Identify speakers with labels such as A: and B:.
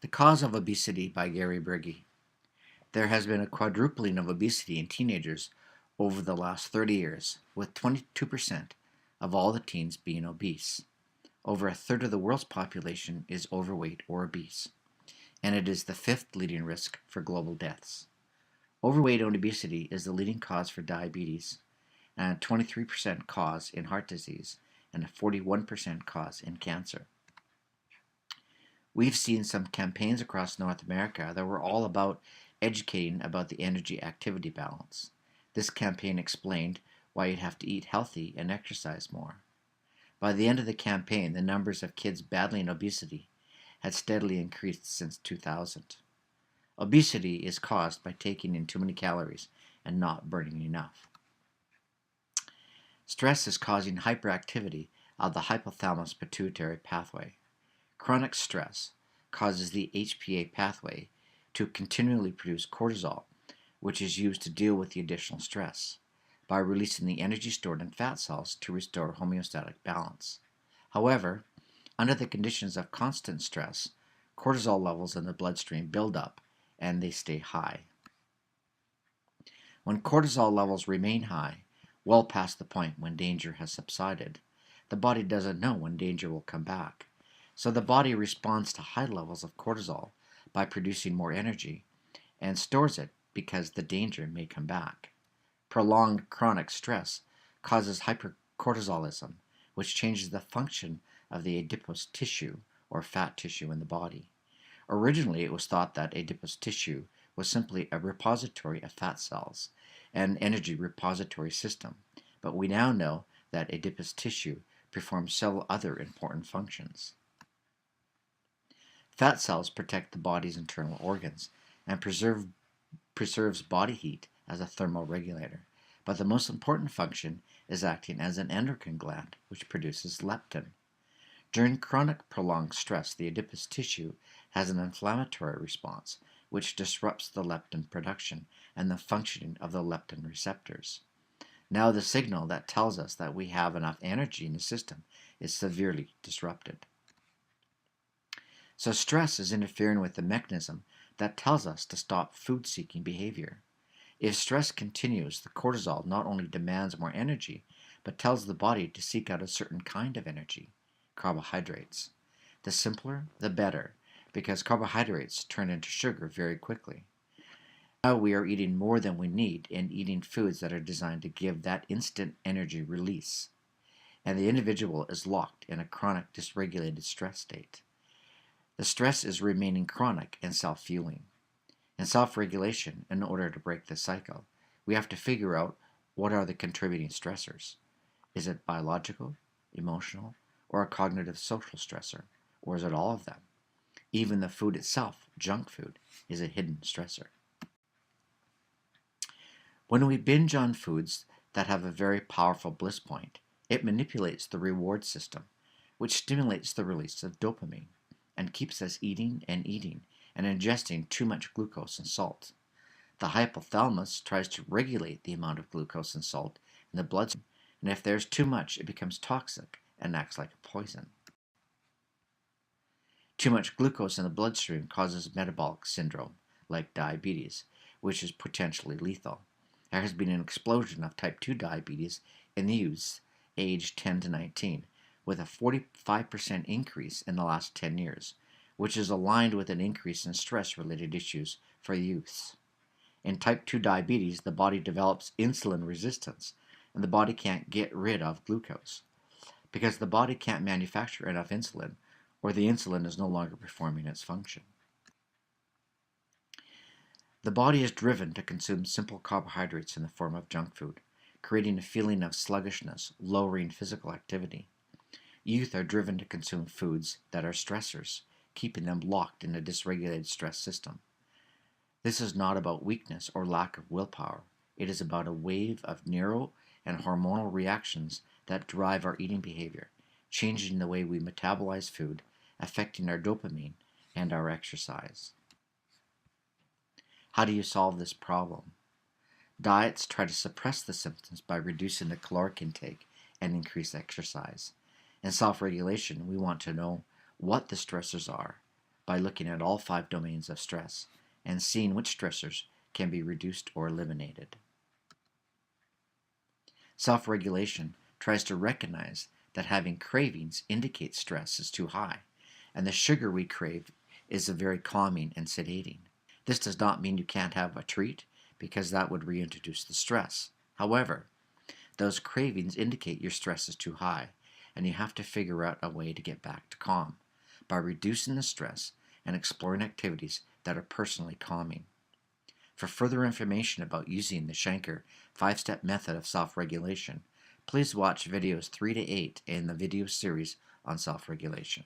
A: The Cause of Obesity by Gary Briggy. There has been a quadrupling of obesity in teenagers over the last 30 years, with 22% of all the teens being obese. Over a third of the world's population is overweight or obese, and it is the fifth leading risk for global deaths. Overweight and obesity is the leading cause for diabetes, and a 23% cause in heart disease, and a 41% cause in cancer. We've seen some campaigns across North America that were all about educating about the energy activity balance. This campaign explained why you'd have to eat healthy and exercise more. By the end of the campaign, the numbers of kids battling obesity had steadily increased since 2000. Obesity is caused by taking in too many calories and not burning enough. Stress is causing hyperactivity of the hypothalamus pituitary pathway. Chronic stress causes the HPA pathway to continually produce cortisol, which is used to deal with the additional stress by releasing the energy stored in fat cells to restore homeostatic balance. However, under the conditions of constant stress, cortisol levels in the bloodstream build up and they stay high. When cortisol levels remain high, well past the point when danger has subsided, the body doesn't know when danger will come back. So the body responds to high levels of cortisol by producing more energy and stores it because the danger may come back. Prolonged chronic stress causes hypercortisolism, which changes the function of the adipose tissue or fat tissue in the body. Originally, it was thought that adipose tissue was simply a repository of fat cells, an energy repository system, but we now know that adipose tissue performs several other important functions. Fat cells protect the body's internal organs and preserves body heat as a thermal regulator. But the most important function is acting as an endocrine gland, which produces leptin. During chronic prolonged stress, the adipose tissue has an inflammatory response, which disrupts the leptin production and the functioning of the leptin receptors. Now the signal that tells us that we have enough energy in the system is severely disrupted. So stress is interfering with the mechanism that tells us to stop food-seeking behavior. If stress continues, the cortisol not only demands more energy, but tells the body to seek out a certain kind of energy, carbohydrates. The simpler, the better, because carbohydrates turn into sugar very quickly. Now we are eating more than we need and eating foods that are designed to give that instant energy release, and the individual is locked in a chronic dysregulated stress state. The stress is remaining chronic and self-fueling. In self-regulation, in order to break this cycle, we have to figure out what are the contributing stressors. Is it biological, emotional, or a cognitive social stressor? Or is it all of them? Even the food itself, junk food, is a hidden stressor. When we binge on foods that have a very powerful bliss point, it manipulates the reward system, which stimulates the release of dopamine and keeps us eating and ingesting too much glucose and salt. The hypothalamus tries to regulate the amount of glucose and salt in the bloodstream, and if there's too much, it becomes toxic and acts like a poison. Too much glucose in the bloodstream causes metabolic syndrome, like diabetes, which is potentially lethal. There has been an explosion of type 2 diabetes in the youths aged 10 to 19, with a 45% increase in the last 10 years, which is aligned with an increase in stress-related issues for youths. In type 2 diabetes, the body develops insulin resistance, and the body can't get rid of glucose because the body can't manufacture enough insulin, or the insulin is no longer performing its function. The body is driven to consume simple carbohydrates in the form of junk food, creating a feeling of sluggishness, lowering physical activity. Youth are driven to consume foods that are stressors, keeping them locked in a dysregulated stress system. This is not about weakness or lack of willpower. It is about a wave of neuro and hormonal reactions that drive our eating behavior, changing the way we metabolize food, affecting our dopamine and our exercise. How do you solve this problem? Diets try to suppress the symptoms by reducing the caloric intake and increase exercise. In self-regulation, we want to know what the stressors are, by looking at all 5 domains of stress and seeing which stressors can be reduced or eliminated. Self-regulation tries to recognize that having cravings indicates stress is too high, and the sugar we crave is very calming and sedating. This does not mean you can't have a treat, because that would reintroduce the stress. However, those cravings indicate your stress is too high, and you have to figure out a way to get back to calm by reducing the stress and exploring activities that are personally calming. For further information about using the Schenker 5-step method of self-regulation, please watch videos 3 to 8 in the video series on self-regulation.